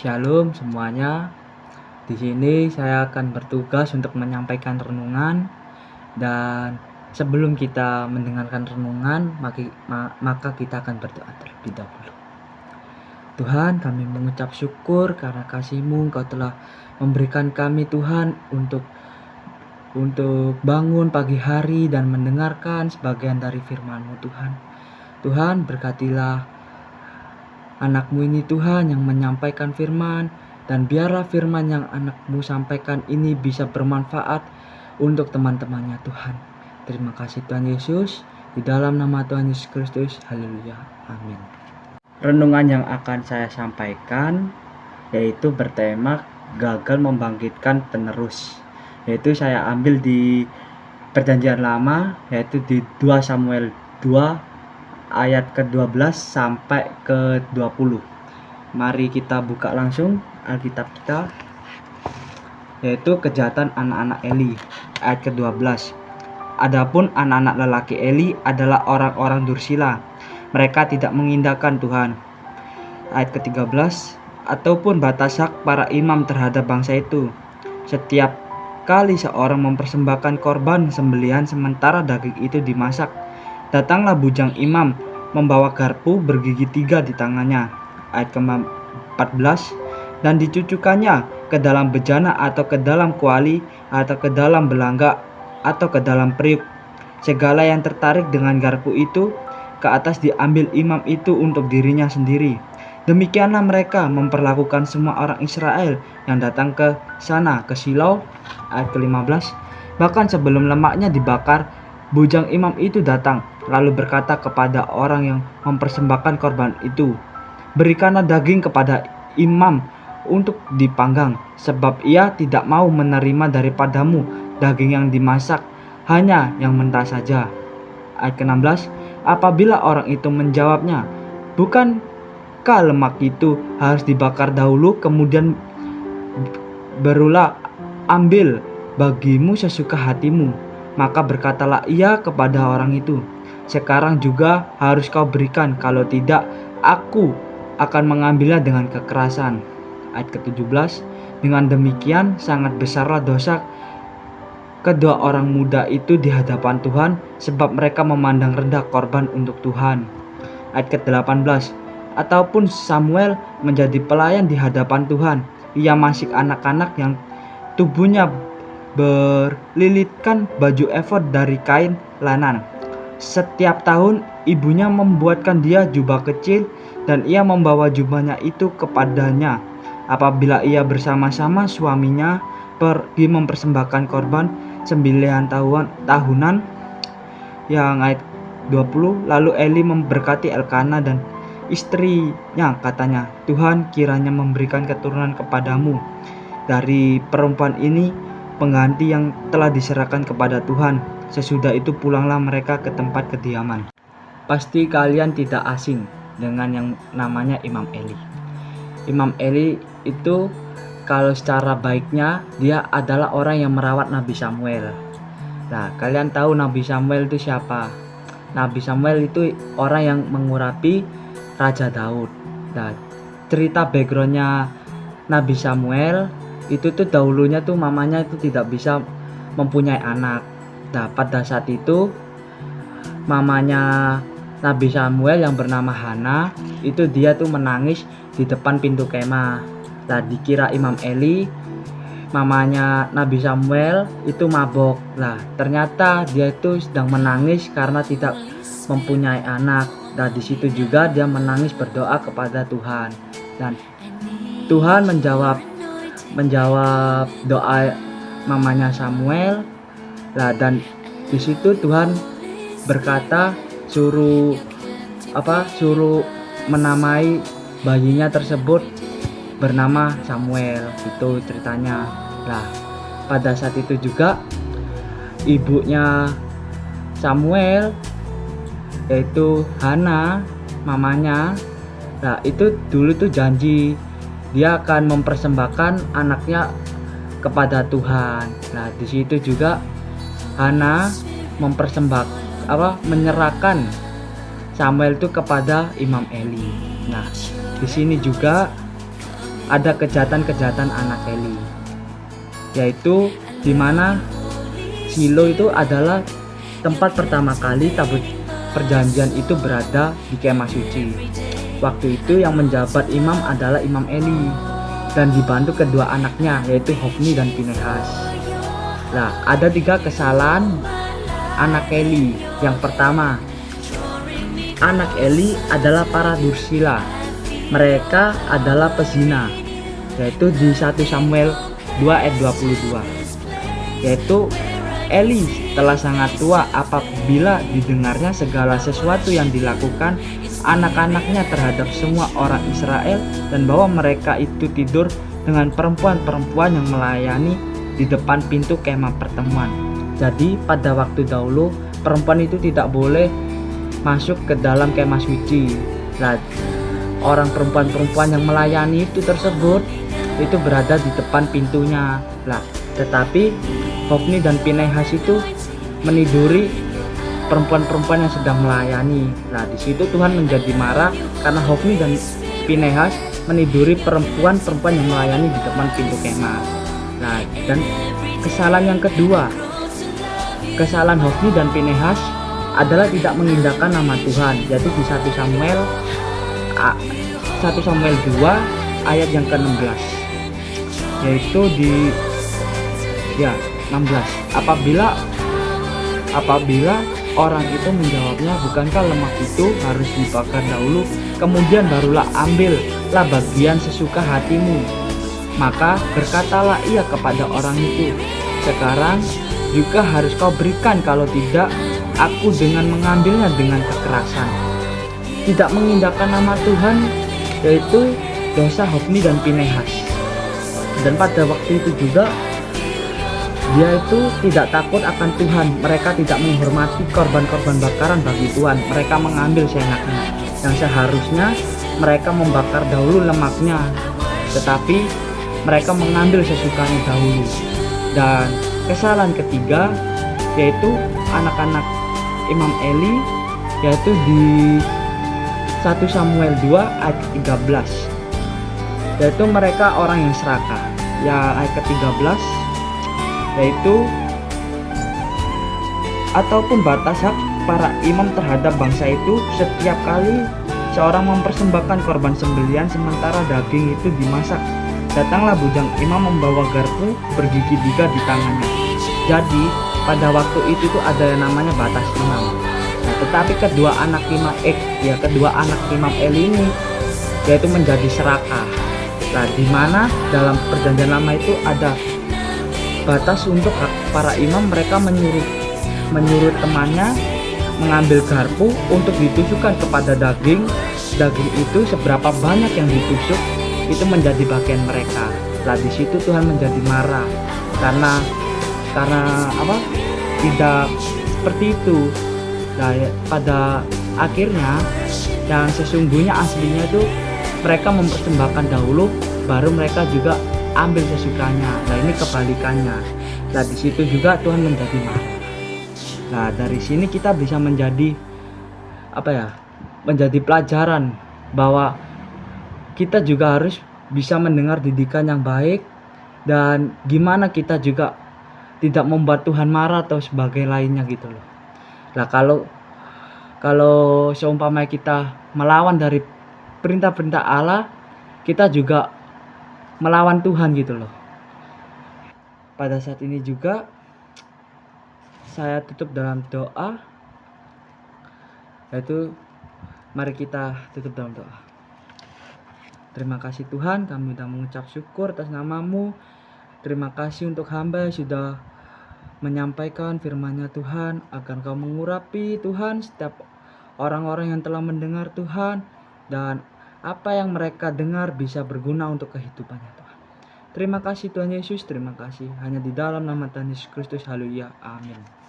Shalom semuanya. Di sini saya akan bertugas untuk menyampaikan renungan, dan sebelum kita mendengarkan renungan, maka kita akan berdoa terlebih dahulu. Tuhan, kami mengucap syukur karena kasih-Mu. Engkau telah memberikan kami, Tuhan, untuk bangun pagi hari dan mendengarkan sebagian dari firman-Mu, Tuhan. Tuhan, berkatilah anak-Mu ini, Tuhan, yang menyampaikan firman, dan biarlah firman yang anak-Mu sampaikan ini bisa bermanfaat untuk teman-temannya, Tuhan. Terima kasih Tuhan Yesus, di dalam nama Tuhan Yesus Kristus, haleluya, amin. Renungan yang akan saya sampaikan yaitu bertema gagal membangkitkan penerus, yaitu saya ambil di Perjanjian Lama, yaitu di 2 Samuel 2 ayat ke-12 sampai ke-20. Mari kita buka langsung Alkitab kita, yaitu kejahatan anak-anak Eli, ayat ke-12. Adapun anak-anak lelaki Eli adalah orang-orang dursila, mereka tidak mengindahkan Tuhan. Ayat ke-13, ataupun batas hak para imam terhadap bangsa itu. Setiap kali seorang mempersembahkan korban sembelihan sementara daging itu dimasak, datanglah bujang imam membawa garpu bergigi 3 di tangannya. Ayat ke-14, dan dicucukkannya ke dalam bejana atau ke dalam kuali atau ke dalam belangga atau ke dalam periuk. Segala yang tertarik dengan garpu itu ke atas diambil imam itu untuk dirinya sendiri. Demikianlah mereka memperlakukan semua orang Israel yang datang ke sana, ke Shilo. Ayat ke-15, bahkan sebelum lemaknya dibakar, bujang imam itu datang, lalu berkata kepada orang yang mempersembahkan korban itu, berikanlah daging kepada imam untuk dipanggang, sebab ia tidak mau menerima daripadamu daging yang dimasak, hanya yang mentah saja. Ayat ke-16, apabila orang itu menjawabnya, bukankah lemak itu harus dibakar dahulu, kemudian barulah ambil bagimu sesuka hatimu, maka berkatalah ia kepada orang itu, sekarang juga harus kau berikan, kalau tidak aku akan mengambilnya dengan kekerasan. Ayat ke-17, dengan demikian sangat besarlah dosa kedua orang muda itu di hadapan Tuhan, sebab mereka memandang rendah korban untuk Tuhan. Ayat ke-18, ataupun Samuel menjadi pelayan di hadapan Tuhan, ia masih anak-anak yang tubuhnya berlilitkan baju efod dari kain lanan. Setiap tahun ibunya membuatkan dia jubah kecil, dan ia membawa jubahnya itu kepadanya apabila ia bersama-sama suaminya pergi mempersembahkan korban sembelihan tahunan. Yang ayat 20, lalu Eli memberkati Elkana dan istrinya, katanya, Tuhan kiranya memberikan keturunan kepadamu dari perempuan ini pengganti yang telah diserahkan kepada Tuhan. Sesudah itu pulanglah mereka ke tempat kediaman. Pasti kalian tidak asing dengan yang namanya Imam Eli. Imam Eli itu kalau secara baiknya dia adalah orang yang merawat Nabi Samuel. Nah, kalian tahu Nabi Samuel itu siapa? Nabi Samuel itu orang yang mengurapi Raja Daud. Nah, cerita backgroundnya Nabi Samuel itu tuh dahulunya tuh mamanya itu tidak bisa mempunyai anak. Nah, pada saat itu mamanya Nabi Samuel yang bernama Hana itu dia tuh menangis di depan pintu kemah. Nah, dikira Imam Eli mamanya Nabi Samuel itu mabok. Nah, ternyata dia itu sedang menangis karena tidak mempunyai anak. Nah, di situ juga dia menangis berdoa kepada Tuhan, dan Tuhan menjawab doa mamanya Samuel. Nah, dan di situ Tuhan berkata suruh menamai bayinya tersebut bernama Samuel. Itu ceritanya. Nah, pada saat itu juga ibunya Samuel, yaitu Hana, mamanya, nah itu dulu tuh janji dia akan mempersembahkan anaknya kepada Tuhan. Nah, di situ juga Hana menyerahkan Samuel itu kepada Imam Eli. Nah, di sini juga ada kejahatan-kejahatan anak Eli, yaitu di mana Shilo itu adalah tempat pertama kali tabut perjanjian itu berada di kemah suci. Waktu itu yang menjabat imam adalah Imam Eli dan dibantu kedua anaknya, yaitu Hofni dan Pinehas. Nah, ada 3 kesalahan anak Eli. Yang pertama, anak Eli adalah para dursila. Mereka adalah pezina, yaitu di 1 Samuel 2 ayat 22. Yaitu Eli telah sangat tua apabila didengarnya segala sesuatu yang dilakukan anak-anaknya terhadap semua orang Israel, dan bahwa mereka itu tidur dengan perempuan-perempuan yang melayani di depan pintu kemah pertemuan. Jadi pada waktu dahulu perempuan itu tidak boleh masuk ke dalam kemah suci. Nah, orang perempuan-perempuan yang melayani itu tersebut itu berada di depan pintunya. Nah, tetapi Hofni dan Pinehas itu meniduri perempuan-perempuan yang sedang melayani. Nah, di situ Tuhan menjadi marah karena Hofni dan Pinehas meniduri perempuan-perempuan yang melayani di depan pintu kemah. Nah, dan kesalahan yang kedua, kesalahan Hofni dan Pinehas adalah tidak mengindahkan nama Tuhan, yaitu di 1 Samuel 2 ayat yang ke-16, yaitu di 16. Apabila orang itu menjawabnya, bukankah lemak itu harus dibakar dahulu, kemudian barulah ambillah bagian sesuka hatimu? Maka berkatalah ia kepada orang itu, sekarang juga harus kau berikan, kalau tidak aku dengan mengambilnya dengan kekerasan. Tidak mengindahkan nama Tuhan, yaitu dosa Hofni dan Pinehas. Dan pada waktu itu juga dia itu tidak takut akan Tuhan. Mereka tidak menghormati korban-korban bakaran bagi Tuhan. Mereka mengambil seenaknya, yang seharusnya mereka membakar dahulu lemaknya, tetapi mereka mengambil sesukanya dahulu. Dan kesalahan ketiga, yaitu anak-anak Imam Eli, yaitu di 1 Samuel 2 ayat 13, yaitu mereka orang yang serakah. Ya, ayat ke-13, yaitu ataupun batas hak para imam terhadap bangsa itu, setiap kali seorang mempersembahkan korban sembelihan sementara daging itu dimasak, datanglah bujang imam membawa garpu bergigi 3 di tangannya. Jadi pada waktu itu tuh ada yang namanya batas imam. Nah, tetapi kedua anak imam Eli ini yaitu menjadi serakah. Nah, di mana dalam perjanjian lama itu ada batas untuk para imam. Mereka menyuruh temannya mengambil garpu untuk ditusukkan kepada daging itu, seberapa banyak yang ditusuk itu menjadi bagian mereka. Nah, di situ Tuhan menjadi marah karena tidak seperti itu. Nah, pada akhirnya yang sesungguhnya aslinya itu mereka mempersembahkan dahulu, baru mereka juga ambil sesukanya. Nah, ini kebalikannya. Nah, di situ juga Tuhan menjadi marah. Nah, dari sini kita bisa menjadi menjadi pelajaran bahwa kita juga harus bisa mendengar didikan yang baik, dan gimana kita juga tidak membuat Tuhan marah atau sebagai lainnya gitu loh. Nah, kalau seumpama kita melawan dari perintah-perintah Allah, kita juga melawan Tuhan gitu loh. Pada saat ini juga saya tutup dalam doa, yaitu mari kita tutup dalam doa. Terima kasih Tuhan, kami sudah mengucap syukur atas nama-Mu. Terima kasih untuk hamba yang sudah menyampaikan firman-Nya Tuhan, agar Kau mengurapi Tuhan setiap orang-orang yang telah mendengar Tuhan, dan apa yang mereka dengar bisa berguna untuk kehidupannya Tuhan. Terima kasih Tuhan Yesus, terima kasih. Hanya di dalam nama Tuhan Yesus Kristus, haleluya, amin.